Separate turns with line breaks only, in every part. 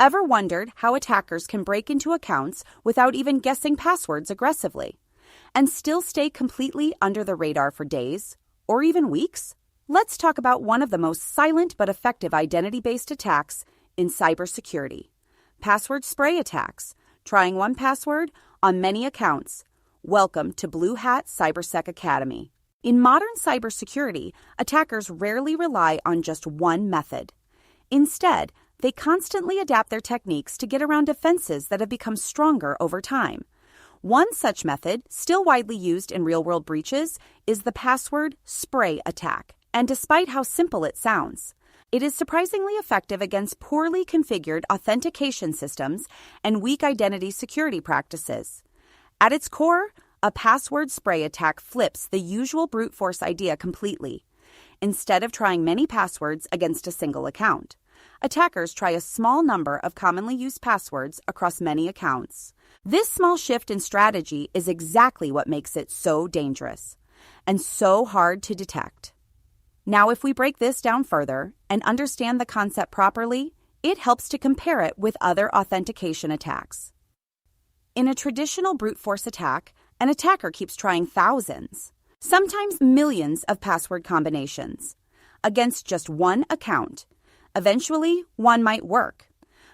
Ever wondered how attackers can break into accounts without even guessing passwords aggressively and still stay completely under the radar for days or even weeks? Let's talk about one of the most silent but effective identity-based attacks in cybersecurity: password spray attacks, trying one password on many accounts. Welcome to Bluehat Cybersec Academy. In modern cybersecurity, attackers rarely rely on just one method. Instead, they constantly adapt their techniques to get around defenses that have become stronger over time. One such method, still widely used in real-world breaches, is the password spray attack. And despite how simple it sounds, it is surprisingly effective against poorly configured authentication systems and weak identity security practices. At its core, a password spray attack flips the usual brute force idea completely. Instead of trying many passwords against a single account, attackers try a small number of commonly used passwords across many accounts. This small shift in strategy is exactly what makes it so dangerous and so hard to detect. Now, if we break this down further and understand the concept properly, it helps to compare it with other authentication attacks. In a traditional brute force attack, an attacker keeps trying thousands, sometimes millions of password combinations against just one account. Eventually, one might work.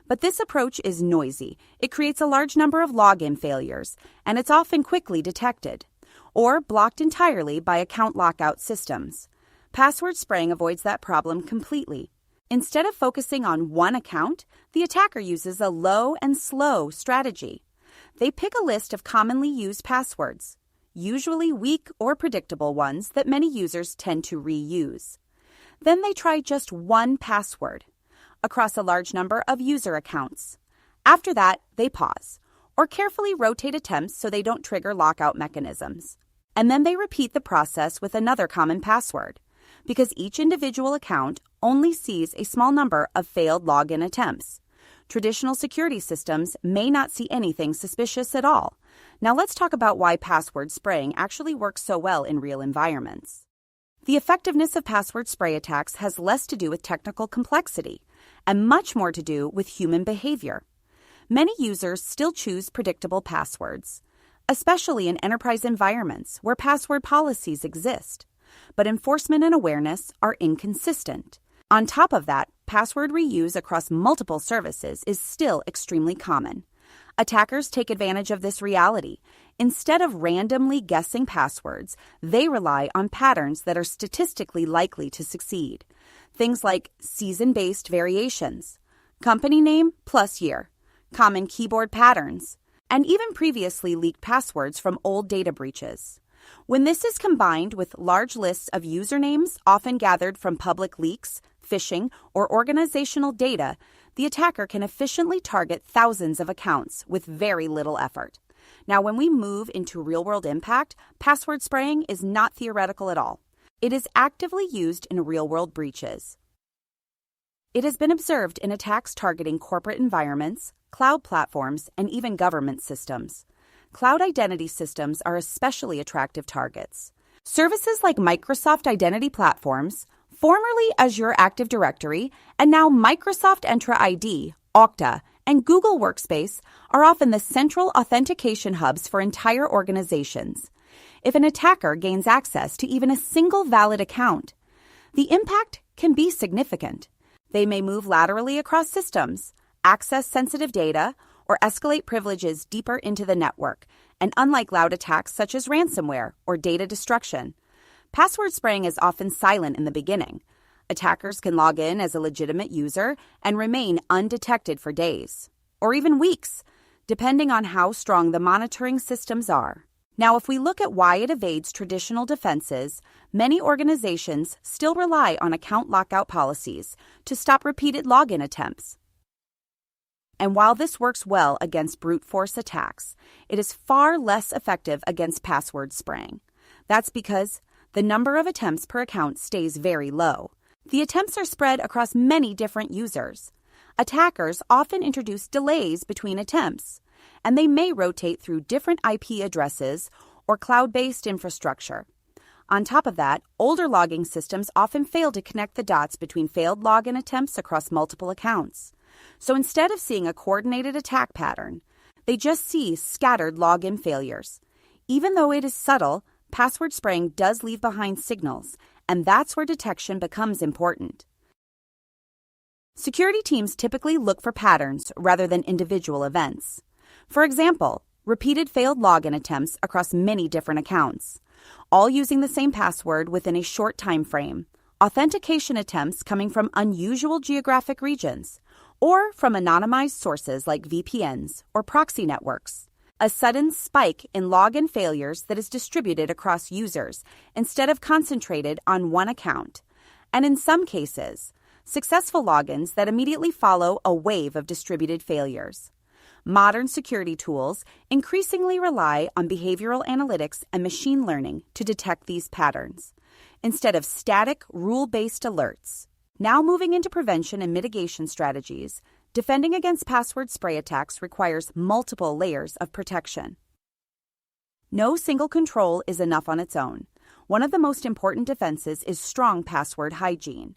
But this approach is noisy. It creates a large number of login failures, and it's often quickly detected or blocked entirely by account lockout systems. Password spraying avoids that problem completely. Instead of focusing on one account, the attacker uses a low and slow strategy. They pick a list of commonly used passwords, usually weak or predictable ones that many users tend to reuse. Then they try just one password across a large number of user accounts. After that, they pause or carefully rotate attempts so they don't trigger lockout mechanisms. And then they repeat the process with another common password, because each individual account only sees a small number of failed login attempts. Traditional security systems may not see anything suspicious at all. Now let's talk about why password spraying actually works so well in real environments. The effectiveness of password spray attacks has less to do with technical complexity and much more to do with human behavior. Many users still choose predictable passwords, especially in enterprise environments where password policies exist. But enforcement and awareness are inconsistent. On top of that, password reuse across multiple services is still extremely common. Attackers take advantage of this reality. Instead of randomly guessing passwords, they rely on patterns that are statistically likely to succeed. Things like season-based variations, company name plus year, common keyboard patterns, and even previously leaked passwords from old data breaches. When this is combined with large lists of usernames often gathered from public leaks, phishing, or organizational data, the attacker can efficiently target thousands of accounts with very little effort. Now, when we move into real-world impact, password spraying is not theoretical at all. It is actively used in real-world breaches. It has been observed in attacks targeting corporate environments, cloud platforms, and even government systems. Cloud identity systems are especially attractive targets. Services like Microsoft Identity Platforms, formerly Azure Active Directory, and now Microsoft Entra ID, Okta, and Google Workspace are often the central authentication hubs for entire organizations. If an attacker gains access to even a single valid account, the impact can be significant. They may move laterally across systems, access sensitive data, or escalate privileges deeper into the network, and unlike loud attacks such as ransomware or data destruction, password spraying is often silent in the beginning. Attackers can log in as a legitimate user and remain undetected for days, or even weeks, depending on how strong the monitoring systems are. Now, if we look at why it evades traditional defenses, many organizations still rely on account lockout policies to stop repeated login attempts. And while this works well against brute force attacks, it is far less effective against password spraying. That's because the number of attempts per account stays very low. The attempts are spread across many different users. Attackers often introduce delays between attempts, and they may rotate through different IP addresses or cloud-based infrastructure. On top of that, older logging systems often fail to connect the dots between failed login attempts across multiple accounts. So instead of seeing a coordinated attack pattern, they just see scattered login failures. Even though it is subtle, password spraying does leave behind signals, and that's where detection becomes important. Security teams typically look for patterns rather than individual events. For example, repeated failed login attempts across many different accounts, all using the same password within a short time frame, authentication attempts coming from unusual geographic regions, or from anonymized sources like VPNs or proxy networks. A sudden spike in login failures that is distributed across users instead of concentrated on one account. And in some cases, successful logins that immediately follow a wave of distributed failures. Modern security tools increasingly rely on behavioral analytics and machine learning to detect these patterns, instead of static, rule-based alerts. Now moving into prevention and mitigation strategies, defending against password spray attacks requires multiple layers of protection. No single control is enough on its own. One of the most important defenses is strong password hygiene.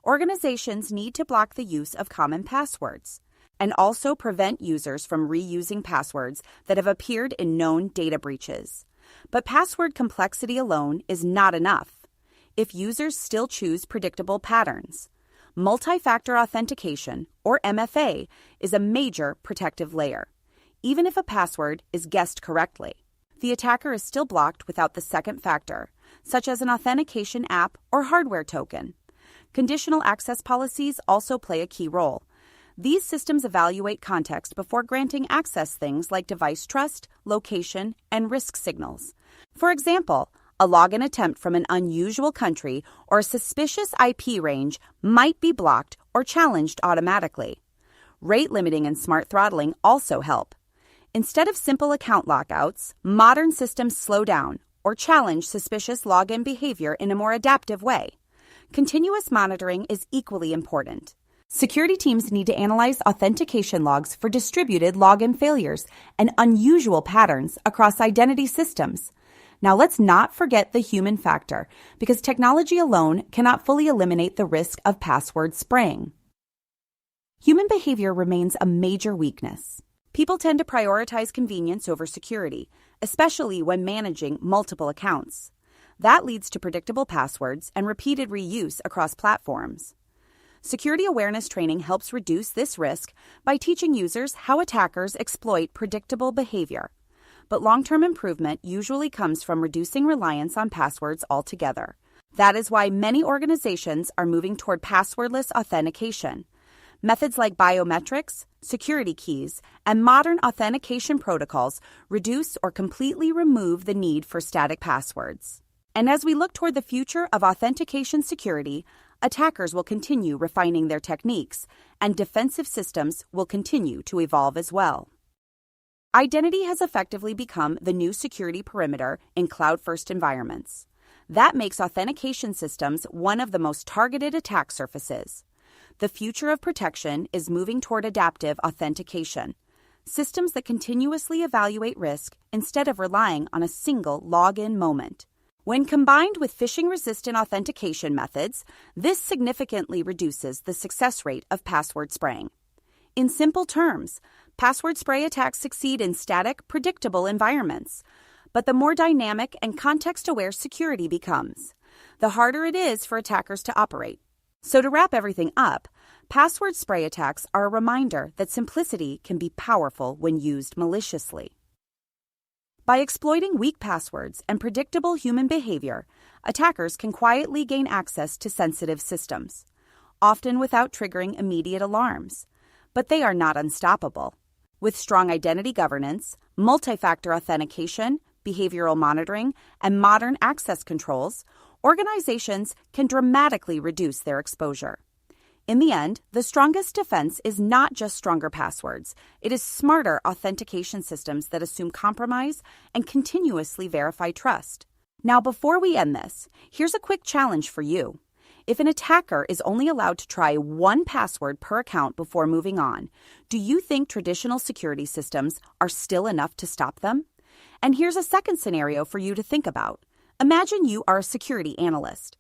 Organizations need to block the use of common passwords and also prevent users from reusing passwords that have appeared in known data breaches. But password complexity alone is not enough if users still choose predictable patterns. Multi-factor authentication, or MFA, is a major protective layer. Even if a password is guessed correctly, the attacker is still blocked without the second factor, such as an authentication app or hardware token. Conditional access policies also play a key role. These systems evaluate context before granting access, things like device trust, location, and risk signals. For example, a login attempt from an unusual country or a suspicious IP range might be blocked or challenged automatically. Rate limiting and smart throttling also help. Instead of simple account lockouts, modern systems slow down or challenge suspicious login behavior in a more adaptive way. Continuous monitoring is equally important. Security teams need to analyze authentication logs for distributed login failures and unusual patterns across identity systems. Now let's not forget the human factor, because technology alone cannot fully eliminate the risk of password spraying. Human behavior remains a major weakness. People tend to prioritize convenience over security, especially when managing multiple accounts. That leads to predictable passwords and repeated reuse across platforms. Security awareness training helps reduce this risk by teaching users how attackers exploit predictable behavior. But long-term improvement usually comes from reducing reliance on passwords altogether. That is why many organizations are moving toward passwordless authentication. Methods like biometrics, security keys, and modern authentication protocols reduce or completely remove the need for static passwords. And as we look toward the future of authentication security, attackers will continue refining their techniques, and defensive systems will continue to evolve as well. Identity has effectively become the new security perimeter in cloud-first environments. That makes authentication systems one of the most targeted attack surfaces. The future of protection is moving toward adaptive authentication, systems that continuously evaluate risk instead of relying on a single login moment. When combined with phishing-resistant authentication methods, this significantly reduces the success rate of password spraying. In simple terms, password spray attacks succeed in static, predictable environments. But the more dynamic and context-aware security becomes, the harder it is for attackers to operate. So to wrap everything up, password spray attacks are a reminder that simplicity can be powerful when used maliciously. By exploiting weak passwords and predictable human behavior, attackers can quietly gain access to sensitive systems, often without triggering immediate alarms. But they are not unstoppable. With strong identity governance, multi-factor authentication, behavioral monitoring, and modern access controls, organizations can dramatically reduce their exposure. In the end, the strongest defense is not just stronger passwords. It is smarter authentication systems that assume compromise and continuously verify trust. Now, before we end this, here's a quick challenge for you. If an attacker is only allowed to try one password per account before moving on, do you think traditional security systems are still enough to stop them? And here's a second scenario for you to think about. Imagine you are a security analyst.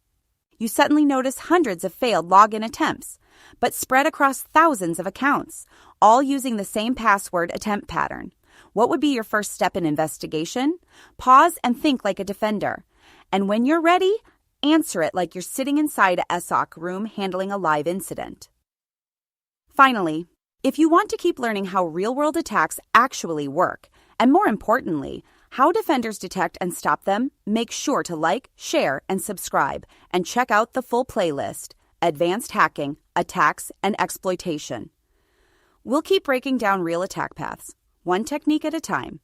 you suddenly notice hundreds of failed login attempts, but spread across thousands of accounts, all using the same password attempt pattern. What would be your first step in investigation? Pause and think like a defender. And when you're ready, answer it like you're sitting inside a SOC room handling a live incident. Finally, if you want to keep learning how real-world attacks actually work, and more importantly, how defenders detect and stop them, make sure to like, share, and subscribe, and check out the full playlist, Advanced Hacking, Attacks, and Exploitation. We'll keep breaking down real attack paths, one technique at a time.